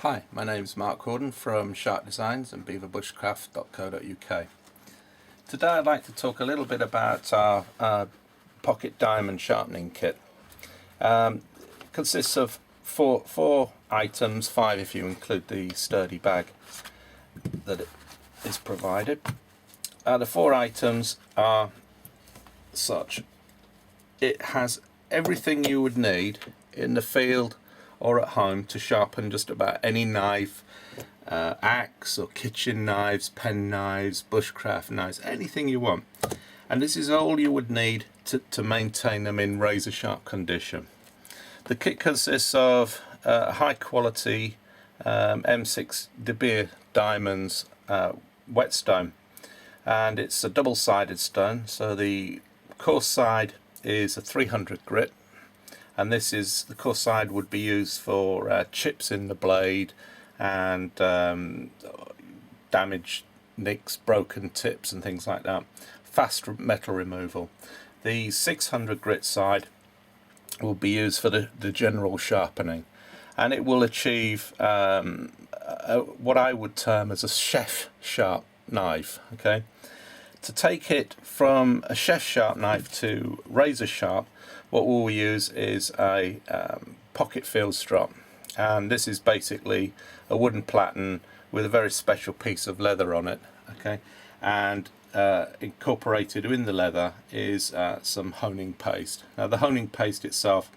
Hi, my name is Mark Gordon from Sharp Designs and beaverbushcraft.co.uk. Today I'd like to talk a little bit about our pocket diamond sharpening kit. It consists of four items, 5 if you include the sturdy bag that it is provided. The 4 items are such. It has everything you would need in the field or at home to sharpen just about any knife, axe or kitchen knives, pen knives, bushcraft knives, anything you want. And this is all you would need to maintain them in razor sharp condition. The kit consists of high quality M6 De Beer diamonds whetstone, and it's a double-sided stone, so the coarse side is a 300 grit, and this is the coarse side would be used for chips in the blade and damaged nicks, broken tips and things like that. Fast metal removal. The 600 grit side will be used for the general sharpening, and it will achieve what I would term as a chef sharp knife. Okay, to take it from a chef sharp knife to razor sharp, what we'll use is a pocket field strop, and this is basically a wooden platen with a very special piece of leather on it. Okay, and incorporated in the leather is some honing paste. Now the honing paste itself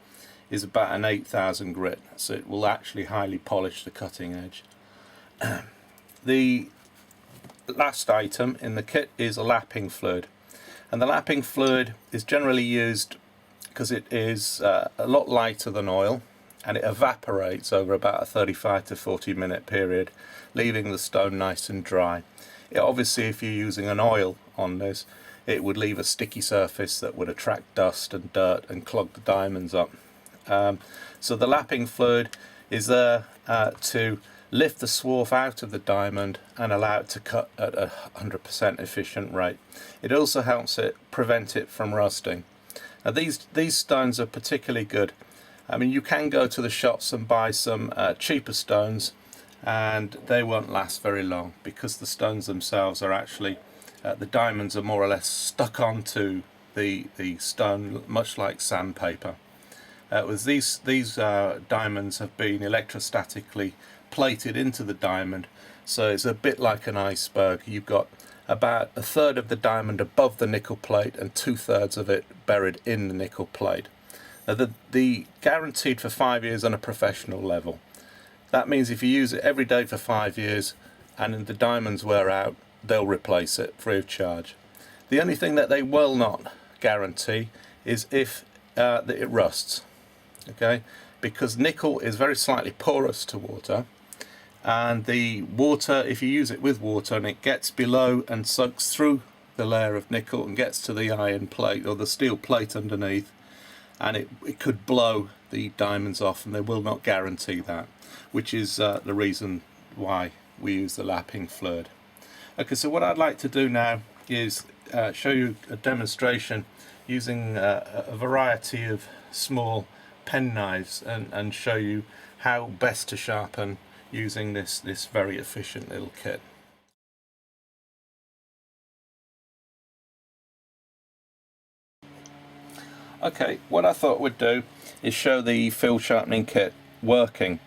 is about an 8000 grit, so it will actually highly polish the cutting edge. The last item in the kit is a lapping fluid, and the lapping fluid is generally used because it is a lot lighter than oil, and it evaporates over about a 35 to 40 minute period, leaving the stone nice and dry. Obviously, if you're using an oil on this, it would leave a sticky surface that would attract dust and dirt and clog the diamonds up. So the lapping fluid is there to lift the swarf out of the diamond and allow it to cut at a 100% efficient rate. It also helps it prevent it from rusting. Now these stones are particularly good. I mean, you can go to the shops and buy some cheaper stones, and they won't last very long because the stones themselves are actually the diamonds are more or less stuck onto the stone, much like sandpaper. These diamonds have been electrostatically plated into the diamond, so it's a bit like an iceberg. You've got about a third of the diamond above the nickel plate and 2/3 of it buried in the nickel plate. Now the guaranteed for 5 years on a professional level. That means if you use it every day for 5 years and the diamonds wear out, they'll replace it free of charge. The only thing that they will not guarantee is if that it rusts. Okay, because nickel is very slightly porous to water, and the water, if you use it with water and it gets below and soaks through the layer of nickel and gets to the iron plate or the steel plate underneath, and it could blow the diamonds off, and they will not guarantee that, which is the reason why we use the lapping fluid. Okay, so what I'd like to do now is show you a demonstration using a variety of small pen knives and show you how best to sharpen using this very efficient little kit. Okay, what I thought we'd do is show the Field Sharpening Kit working,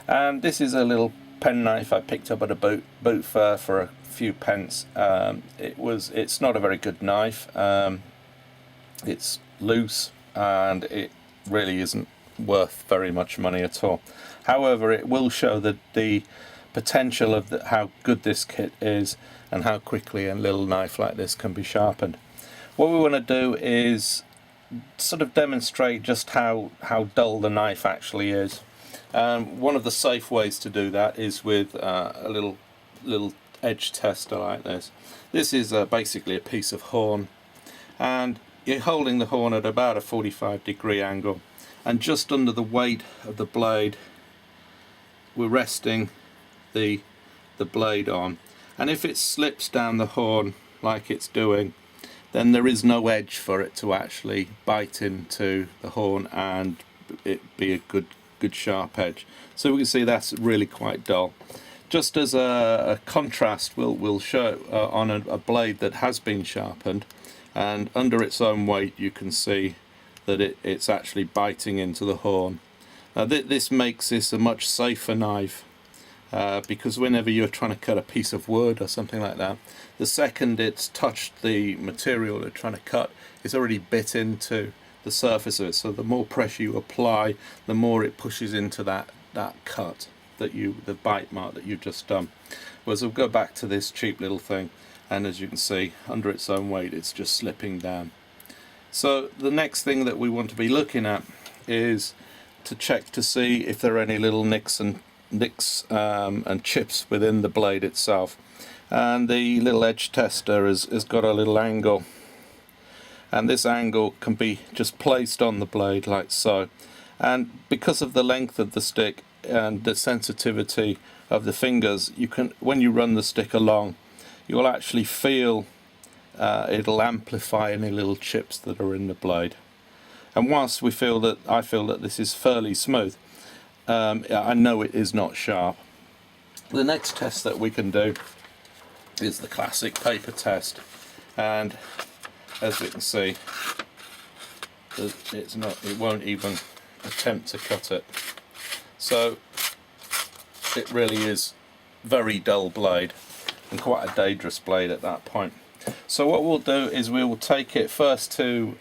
and this is a little pen knife I picked up at a boot fair for a few pence. It's not a very good knife. It's loose and it really isn't worth very much money at all. However, it will show the potential of how good this kit is and how quickly a little knife like this can be sharpened. What we want to do is sort of demonstrate just how dull the knife actually is. One of the safe ways to do that is with a little edge tester like this. This is basically a piece of horn, and you're holding the horn at about a 45-degree angle, and just under the weight of the blade we're resting the blade on, and if it slips down the horn like it's doing, then there is no edge for it to actually bite into the horn and it be a good good sharp edge. So we can see that's really quite dull. Just as a contrast, we'll show on a blade that has been sharpened, and under its own weight you can see that it's actually biting into the horn. Now this makes this a much safer knife, because whenever you're trying to cut a piece of wood or something like that, the second it's touched the material you're trying to cut, it's already bit into the surface of it. So the more pressure you apply, the more it pushes into that cut, the bite mark that you've just done. Whereas we'll go back to this cheap little thing, and as you can see, under its own weight it's just slipping down. So the next thing that we want to be looking at is to check to see if there are any little nicks and chips within the blade itself. And the little edge tester has got a little angle, and this angle can be just placed on the blade like so. And because of the length of the stick and the sensitivity of the fingers, you can, when you run the stick along, you'll actually feel it'll amplify any little chips that are in the blade. And whilst I feel that this is fairly smooth, I know it is not sharp. The next test that we can do is the classic paper test, and as we can see, it won't even attempt to cut it. So it really is very dull blade, and quite a dangerous blade at that point. So what we'll do is we will take it first to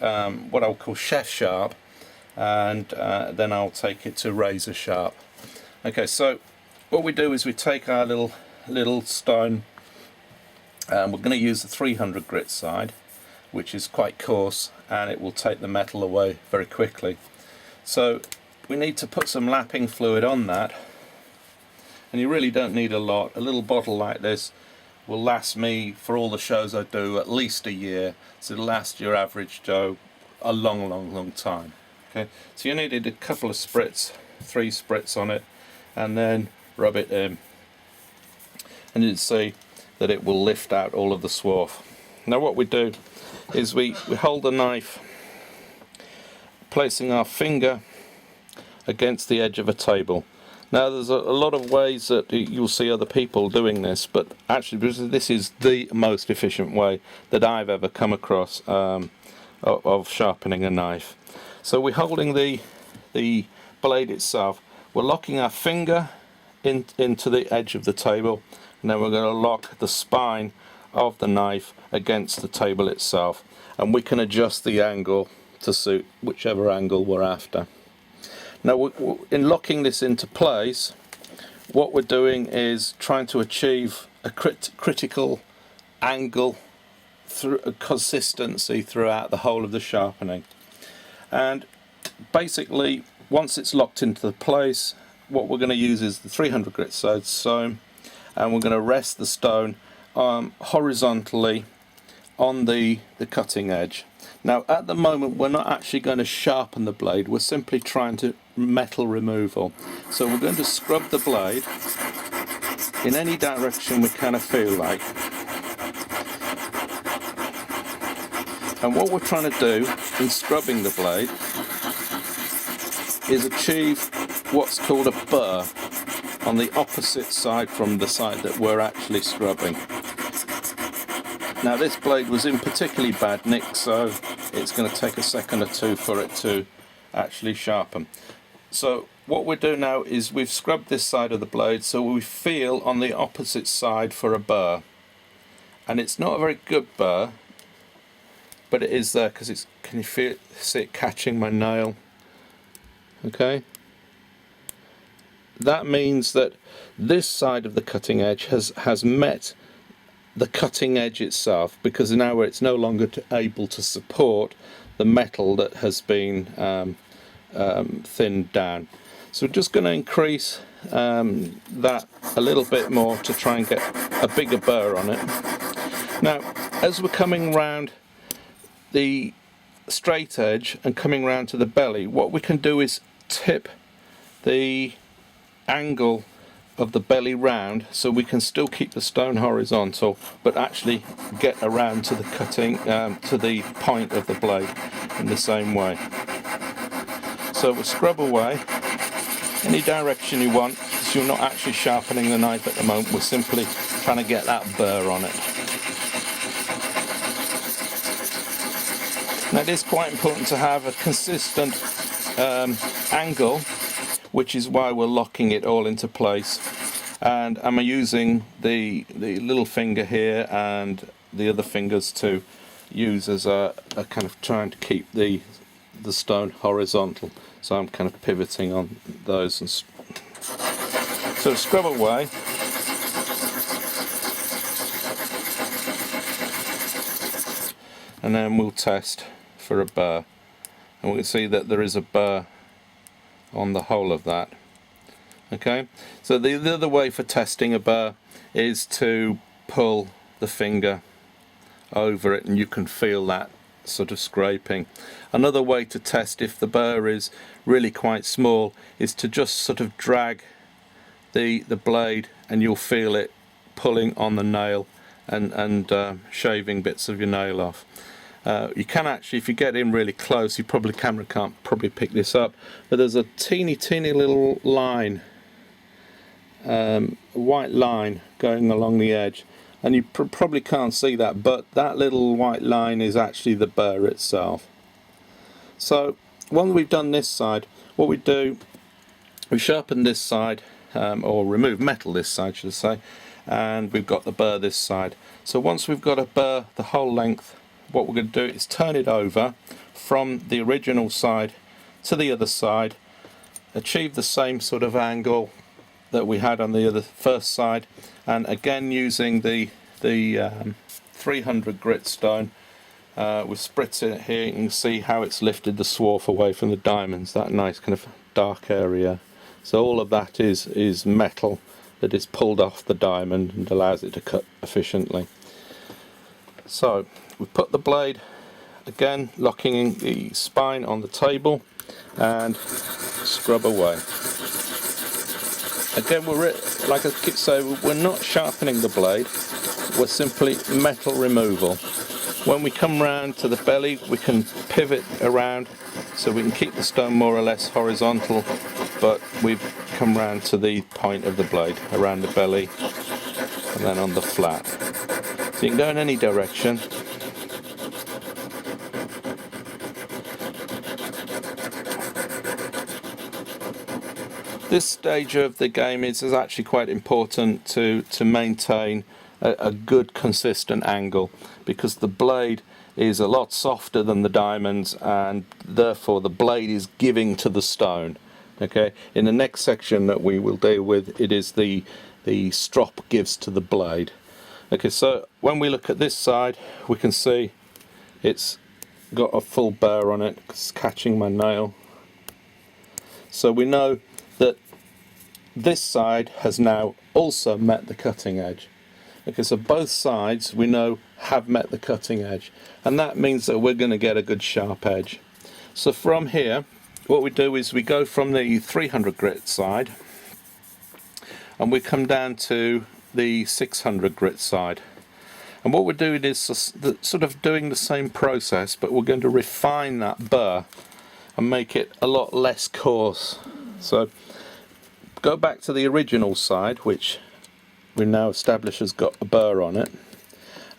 what I'll call chef sharp, and then I'll take it to razor sharp. Okay, so what we do is we take our little stone, and we're going to use the 300 grit side, which is quite coarse, and it will take the metal away very quickly. So we need to put some lapping fluid on that, and you really don't need a lot. A little bottle like this will last me, for all the shows I do, at least a year. So it'll last your average Joe a long time. Okay, so you needed a couple of spritz, 3 spritz on it, and then rub it in, and you'll see that it will lift out all of the swarf. Now what we do is we hold the knife, placing our finger against the edge of a table. Now there's a lot of ways that you'll see other people doing this, but actually this is the most efficient way that I've ever come across of sharpening a knife. So we're holding the blade itself, we're locking our finger into the edge of the table, and then we're going to lock the spine of the knife against the table itself, and we can adjust the angle to suit whichever angle we're after. Now in locking this into place, what we're doing is trying to achieve a critical angle through a consistency throughout the whole of the sharpening. And basically once it's locked into the place, what we're going to use is the 300 grit side stone, and we're going to rest the stone horizontally on the cutting edge. Now at the moment we're not actually going to sharpen the blade, we're simply trying to metal removal. So we're going to scrub the blade in any direction we kind of feel like. And what we're trying to do in scrubbing the blade is achieve what's called a burr on the opposite side from the side that we're actually scrubbing. Now this blade was in particularly bad nick, so it's going to take a second or two for it to actually sharpen. So what we're doing now is we've scrubbed this side of the blade, so we feel on the opposite side for a burr. And it's not a very good burr, but it is there because it's, can you see it catching my nail? Okay. That means that this side of the cutting edge has met the cutting edge itself, because now it's no longer able to support the metal that has been thinned down. So we're just going to increase that a little bit more to try and get a bigger burr on it. Now as we're coming round the straight edge and coming round to the belly, what we can do is tip the angle of the belly round, so we can still keep the stone horizontal but actually get around to the cutting to the point of the blade in the same way. So we'll scrub away, any direction you want, because you're not actually sharpening the knife at the moment. We're simply trying to get that burr on it. Now it is quite important to have a consistent angle, which is why we're locking it all into place. And I'm using the little finger here and the other fingers to use as a kind of trying to keep the stone horizontal. So I'm kind of pivoting on those and so scrub away. And then we'll test for a burr, and we can see that there is a burr on the whole of that. Okay, so the other way for testing a burr is to pull the finger over it and you can feel that sort of scraping. Another way to test if the burr is really quite small is to just sort of drag the blade, and you'll feel it pulling on the nail and shaving bits of your nail off. You can actually, if you get in really close, camera can't probably pick this up, but there's a teeny little line, white line going along the edge, and you probably can't see that, but that little white line is actually the burr itself. So when we've done this side, what we do, we sharpen this side, or remove metal this side should I say, and we've got the burr this side. So once we've got a burr the whole length, what we're going to do is turn it over from the original side to the other side, achieve the same sort of angle that we had on the first side, and again using the 300 grit stone, we're spritzing it here. You can see how it's lifted the swarf away from the diamonds, that nice kind of dark area. So all of that is metal that is pulled off the diamond and allows it to cut efficiently. So we put the blade, again locking the spine on the table, and scrub away. Again, like I keep saying, we're not sharpening the blade, we're simply metal removal. When we come round to the belly, we can pivot around so we can keep the stone more or less horizontal, but we've come round to the point of the blade, around the belly and then on the flat. So you can go in any direction. This stage of the game is actually quite important to maintain a good consistent angle, because the blade is a lot softer than the diamonds and therefore the blade is giving to the stone. Okay, in the next section that we will deal with, it is the strop gives to the blade. Okay, so when we look at this side, we can see it's got a full burr on it. It's catching my nail. So we know that this side has now also met the cutting edge. Okay, so both sides we know have met the cutting edge, and that means that we're going to get a good sharp edge. So from here, what we do is we go from the 300 grit side and we come down to the 600 grit side, and what we're doing is sort of doing the same process, but we're going to refine that burr and make it a lot less coarse. So go back to the original side, which we now established has got a burr on it,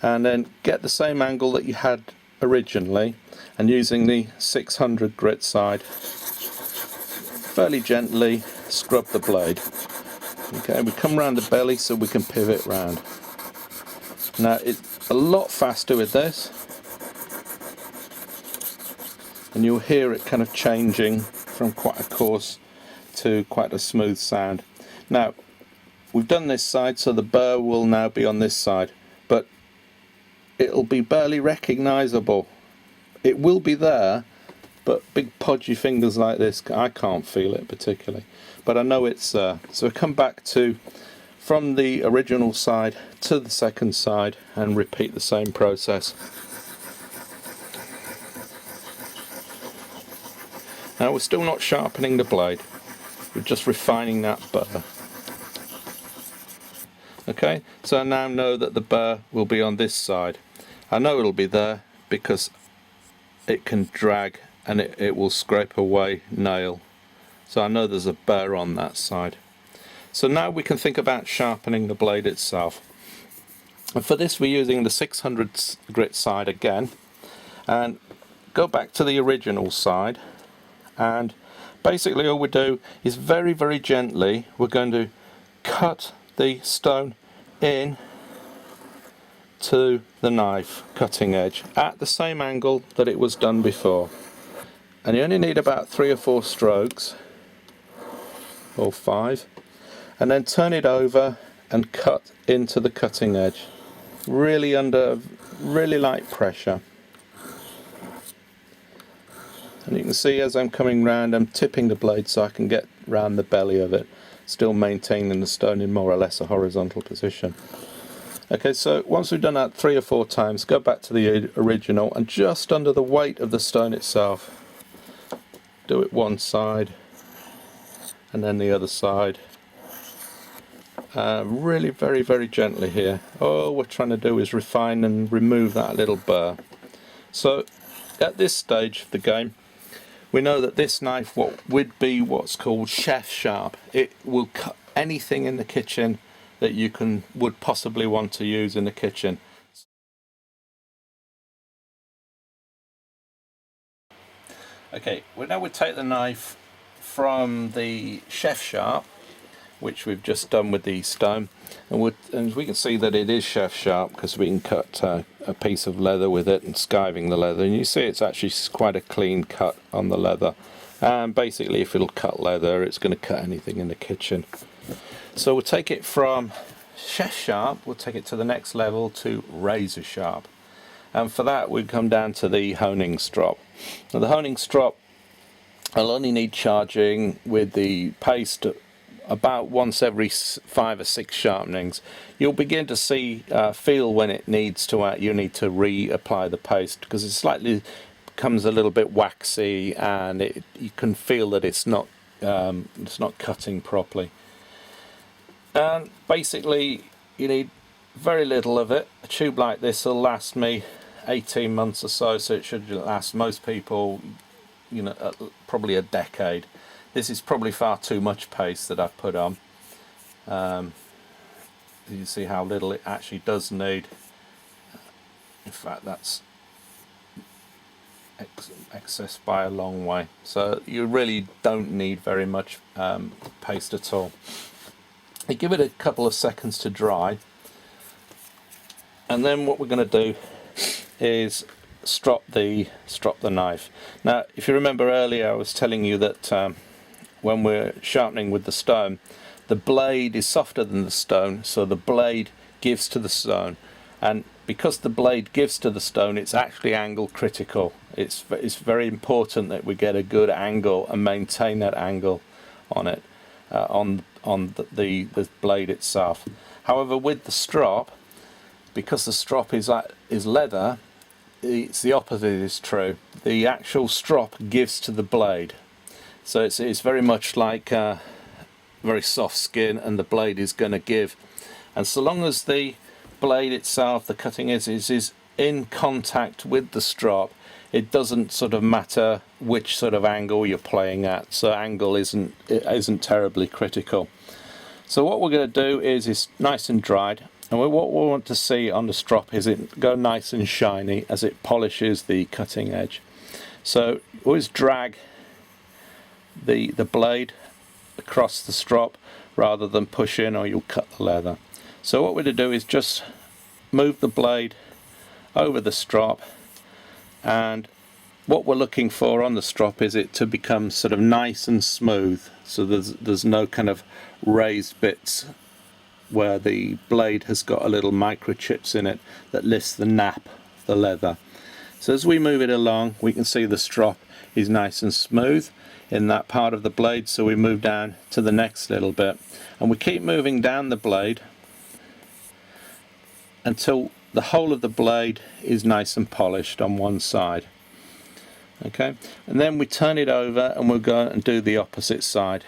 and then get the same angle that you had originally, and using the 600 grit side, fairly gently scrub the blade. Okay, we come around the belly so we can pivot round. Now it's a lot faster with this, and you'll hear it kind of changing from quite a coarse to quite a smooth sound. Now we've done this side, so the burr will now be on this side, but it'll be barely recognisable. It will be there, but big podgy fingers like this, I can't feel it particularly, but I know it's there. So come back to from the original side to the second side and repeat the same process. Now we're still not sharpening the blade, we're just refining that burr. Okay, so I now know that the burr will be on this side. I know it'll be there because it can drag and it will scrape away nail so I know there's a burr on that side. So now we can think about sharpening the blade itself. And for this we're using the 600 grit side again, and go back to the original side, and basically all we do is very, very gently we're going to cut the stone in to the knife cutting edge at the same angle that it was done before. And you only need about 3 or 4 strokes, or 5, and then turn it over and cut into the cutting edge, really under really light pressure. And you can see as I'm coming round, I'm tipping the blade so I can get round the belly of it, still maintaining the stone in more or less a horizontal position. Okay, so once we've done that 3 or 4 times, go back to the original, and just under the weight of the stone itself, do it one side and then the other side. Really very, very gently here. All we're trying to do is refine and remove that little burr. So at this stage of the game, we know that this knife would be what's called chef sharp. It will cut anything in the kitchen that you would possibly want to use in the kitchen. Okay, well now we take the knife from the chef sharp, which we've just done with the stone, and we can see that it is chef sharp because we can cut a piece of leather with it and skiving the leather, and you see it's actually quite a clean cut on the leather. And basically if it'll cut leather, it's going to cut anything in the kitchen. So we'll take it from chef sharp, we'll take it to the next level to razor sharp, and for that we come down to the honing strop. Now the honing strop will only need charging with the paste about once every 5 or 6 sharpenings. You'll begin to feel when it needs to you need to reapply the paste, because it slightly becomes a little bit waxy, and you can feel that it's not cutting properly. And basically you need very little of it. A tube like this will last me 18 months or so, so it should last most people, you know, probably a decade. This is probably far too much paste that I've put on. You see how little it actually does need. In fact, that's excess by a long way. So you really don't need very much paste at all. You give it a couple of seconds to dry, and then what we're going to do is strop the knife. Now, if you remember earlier, I was telling you that when we're sharpening with the stone, the blade is softer than the stone, so the blade gives to the stone, and because the blade gives to the stone, it's actually angle critical. It's very important that we get a good angle and maintain that angle on it, on the blade itself. However, with the strop, because the strop is leather, it's the opposite is true. The actual strop gives to the blade, so it's very much like very soft skin, and the blade is going to give. And so long as the blade itself, the cutting edge, is in contact with the strop, it doesn't sort of matter which sort of angle you're playing at. So angle isn't terribly critical. So what we're going to do is it's nice and dried, and what we want to see on the strop is it go nice and shiny as it polishes the cutting edge. So always drag the blade across the strop rather than push in, or you'll cut the leather. So what we're going to do is just move the blade over the strop, and what we're looking for on the strop is it to become sort of nice and smooth, so there's no kind of raised bits where the blade has got a little microchips in it that lifts the nap of the leather. So as we move it along, we can see the strop is nice and smooth in that part of the blade, so we move down to the next little bit, and we keep moving down the blade until the whole of the blade is nice and polished on one side. Okay, and then we turn it over and we'll go and do the opposite side.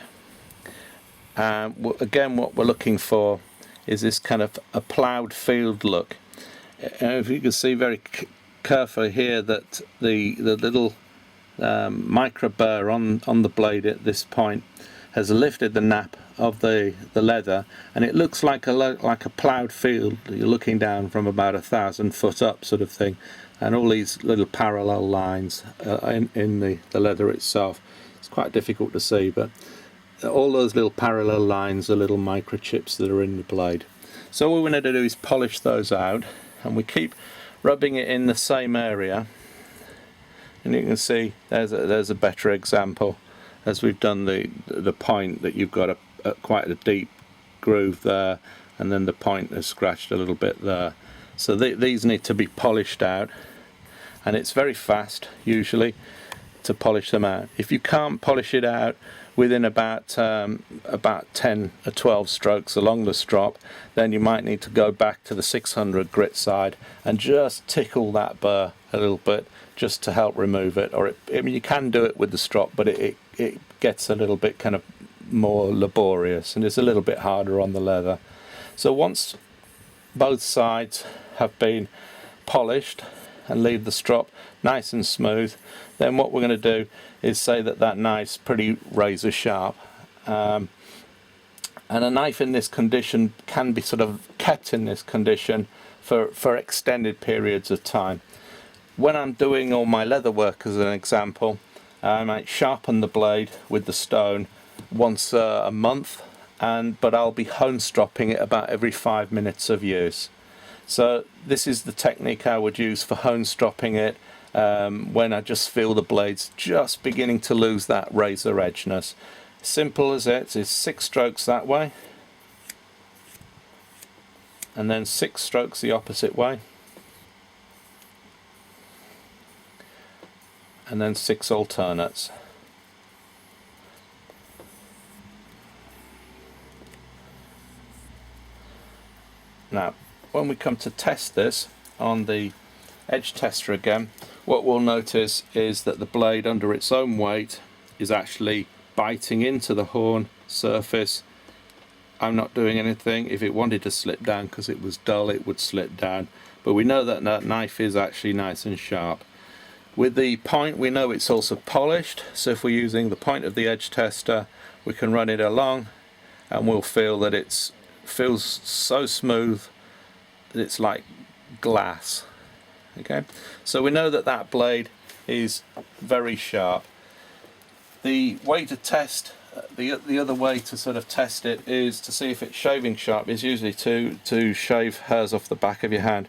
Again, what we're looking for is this kind of a ploughed field look. And if you can see very carefully here that the little micro burr on the blade at this point has lifted the nap of the leather, and it looks like a ploughed field. You're looking down from about 1,000 foot up, sort of thing, and all these little parallel lines in the leather itself. It's quite difficult to see, but all those little parallel lines are little microchips that are in the blade. So all we're going to do is polish those out, and we keep rubbing it in the same area, and you can see there's a better example as we've done the point that you've got quite a deep groove there, and then the point is scratched a little bit there. So these need to be polished out, and it's very fast usually to polish them out. If you can't polish it out within about 10 or 12 strokes along the strop, then you might need to go back to the 600 grit side and just tickle that burr a little bit just to help remove it. Or I mean, you can do it with the strop, but it gets a little bit kind of more laborious, and it's a little bit harder on the leather. So once both sides have been polished and leave the strop nice and smooth, then what we're going to do is say that knife's pretty razor sharp, and a knife in this condition can be sort of kept in this condition for extended periods of time. When I'm doing all my leather work, as an example, I might sharpen the blade with the stone once a month, but I'll be hone stropping it about every 5 minutes of use. So this is the technique I would use for hone stropping it when I just feel the blades just beginning to lose that razor edginess. Simple as it is, 6 strokes that way, and then 6 strokes the opposite way, and then 6 alternates. Now when we come to test this on the edge tester again, what we'll notice is that the blade under its own weight is actually biting into the horn surface. I'm not doing anything. If it wanted to slip down because it was dull, it would slip down, but we know that that knife is actually nice and sharp. With the point, we know it's also polished, so if we're using the point of the edge tester, we can run it along and we'll feel that it feels so smooth that it's like glass. Okay, so we know that that blade is very sharp. The way to test, the other way to sort of test it is to see if it's shaving sharp, is usually to shave hairs off the back of your hand.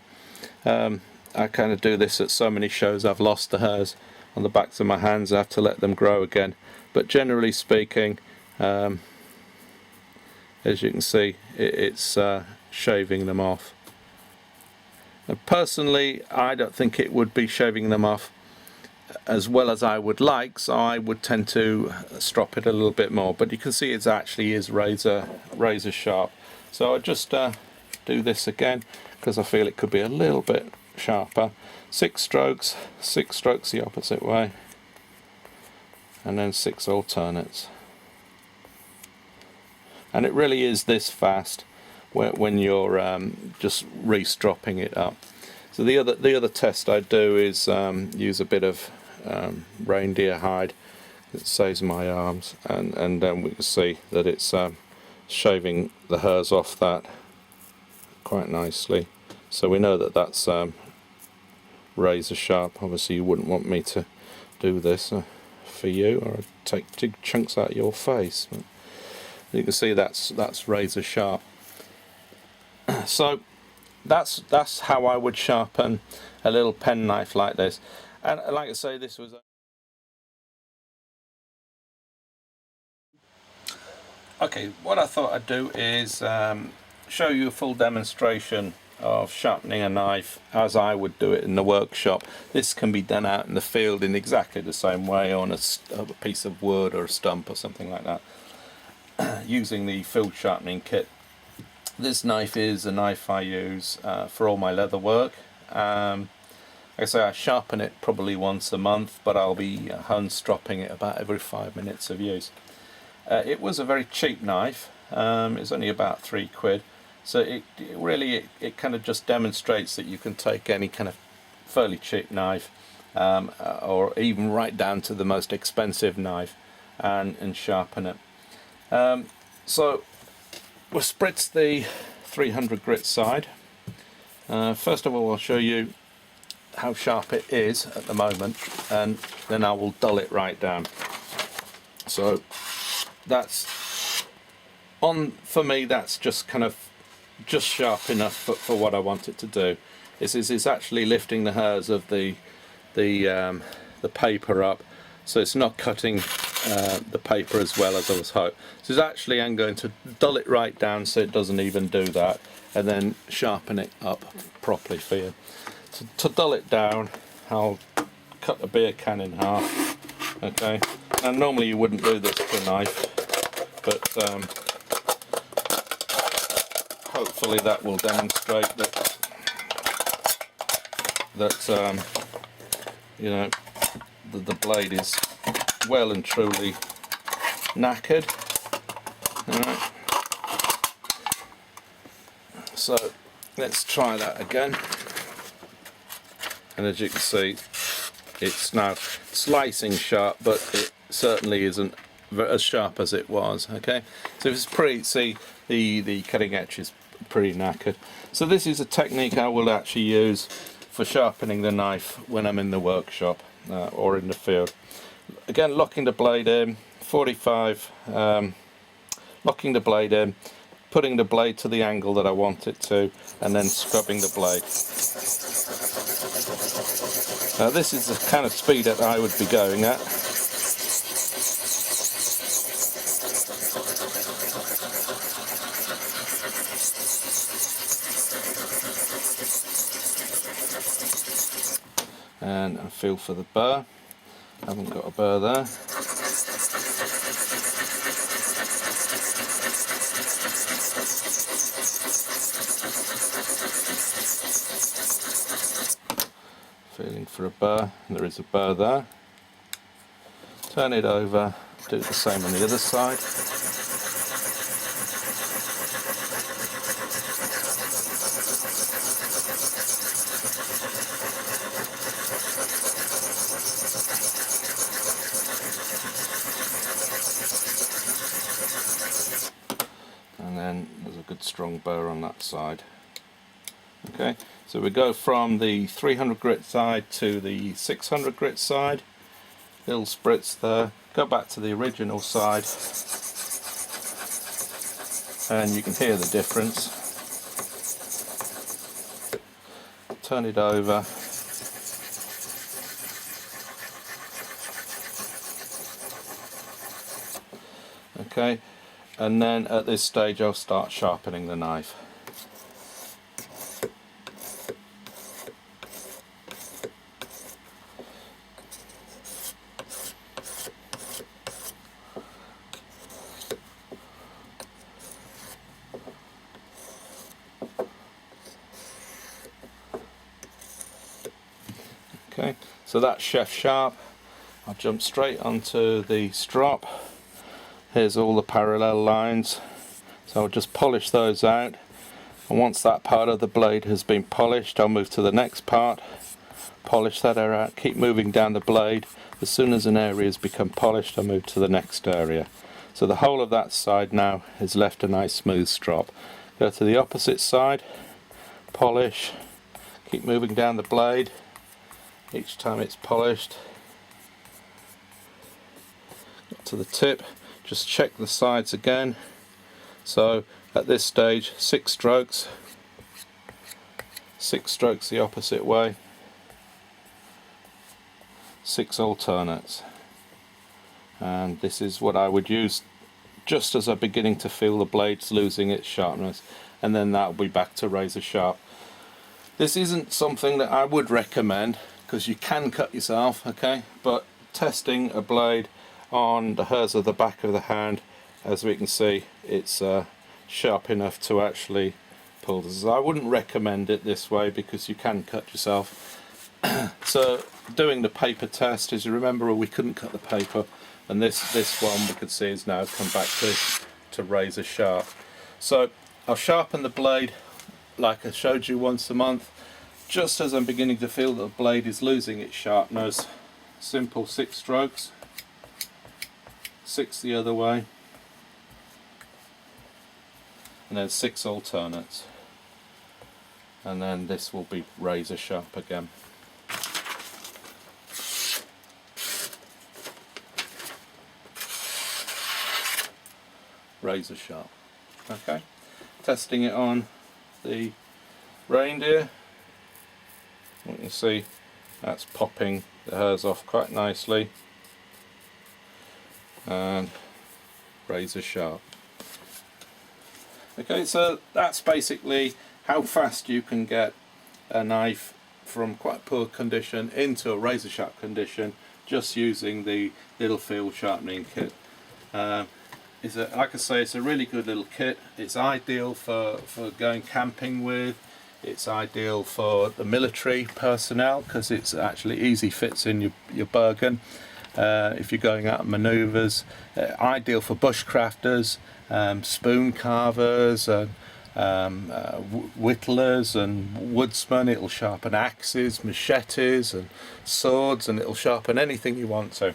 I kind of do this at so many shows, I've lost the hairs on the backs of my hands. I have to let them grow again, but generally speaking, as you can see, it's shaving them off. And personally, I don't think it would be shaving them off as well as I would like, so I would tend to strop it a little bit more, but you can see it actually is razor sharp. So I just do this again because I feel it could be a little bit sharper. 6 strokes the opposite way, and then 6 alternates. And it really is this fast when you're just re-stropping it up. So the other test I do is use a bit of reindeer hide that saves my arms, and then we can see that it's shaving the hairs off that quite nicely. So we know that that's razor sharp. Obviously you wouldn't want me to do this for you, or I'd take big chunks out of your face. But you can see that's razor sharp. So that's how I would sharpen a little pen knife like this. And like I say, this was okay. What I thought I'd do is show you a full demonstration of sharpening a knife as I would do it in the workshop. This can be done out in the field in exactly the same way, on a piece of wood or a stump or something like that, using the Field Sharpening Kit. This knife is a knife I use for all my leather work. Like I say, I sharpen it probably once a month, but I'll be hone stropping it about every 5 minutes of use. It was a very cheap knife. It's only about £3. So it really kind of just demonstrates that you can take any kind of fairly cheap knife or even right down to the most expensive knife, and sharpen it. So we'll spritz the 300 grit side. First of all, I'll show you how sharp it is at the moment, and then I will dull it right down. So that's on, for me, that's just kind of just sharp enough for what I want it to do. It's actually lifting the hairs of the paper up, so it's not cutting the paper as well as I was hoping. So it's actually, I'm going to dull it right down so it doesn't even do that, and then sharpen it up properly for you. So to dull it down, I'll cut the beer can in half. Okay, and normally you wouldn't do this with a knife, but hopefully that will demonstrate that you know, the blade is well and truly knackered. Alright, so let's try that again, and as you can see, it's now slicing sharp, but it certainly isn't as sharp as it was. Okay, so it's pretty, see, the cutting edge is pretty knackered. So this is a technique I will actually use for sharpening the knife when I'm in the workshop or in the field. Again, locking the blade in, 45, locking the blade in, putting the blade to the angle that I want it to, and then scrubbing the blade. Now this is the kind of speed that I would be going at. And I feel for the burr. I haven't got a burr there. Feeling for a burr, and there is a burr there. Turn it over, do the same on the other side. And then there's a good strong burr on that side. Okay, so we go from the 300 grit side to the 600 grit side. Little spritz there. Go back to the original side, and you can hear the difference. Turn it over. Okay, and then at this stage I'll start sharpening the knife. Okay, so that's chef sharp. I'll jump straight onto the strop. Here's all the parallel lines, so I'll just polish those out, and once that part of the blade has been polished, I'll move to the next part, polish that area out, keep moving down the blade. As soon as an area has become polished, I move to the next area. So the whole of that side now is left a nice smooth strop. Go to the opposite side, polish, keep moving down the blade. Each time it's polished, got to the tip, just check the sides again. So at this stage, 6 strokes the opposite way, 6 alternates, and this is what I would use just as I'm beginning to feel the blades losing its sharpness, and then that will be back to razor sharp. This isn't something that I would recommend, because you can cut yourself, okay, but testing a blade on the hairs of the back of the hand, as we can see, it's sharp enough to actually pull this. I wouldn't recommend it this way because you can cut yourself. So doing the paper test, as you remember, we couldn't cut the paper, and this one we could see has now come back to razor sharp. So I'll sharpen the blade like I showed you once a month. just as I'm beginning to feel that the blade is losing its sharpness, simple 6 strokes, 6 the other way, and then 6 alternates, and then this will be razor sharp again. Razor sharp. Okay, testing it on the reindeer. You can see that's popping the hairs off quite nicely, and razor sharp. Okay, so that's basically how fast you can get a knife from quite poor condition into a razor sharp condition just using the little Field Sharpening Kit. Like I say, it's a really good little kit. It's ideal for going camping with. It's ideal for the military personnel because it's actually easy fits in your burgen. If you're going out on manoeuvres, ideal for bushcrafters, spoon carvers, and whittlers and woodsmen. It'll sharpen axes, machetes and swords, and it'll sharpen anything you want to.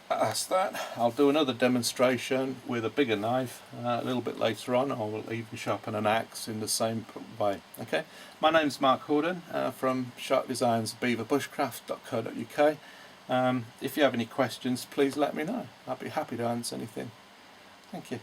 That's that. I'll do another demonstration with a bigger knife a little bit later on. I will even sharpen an axe in the same way. Okay, my name's Mark Horden from Sharp Designs Beaver Bushcraft.co.uk. If you have any questions, please let me know. I'll be happy to answer anything. Thank you.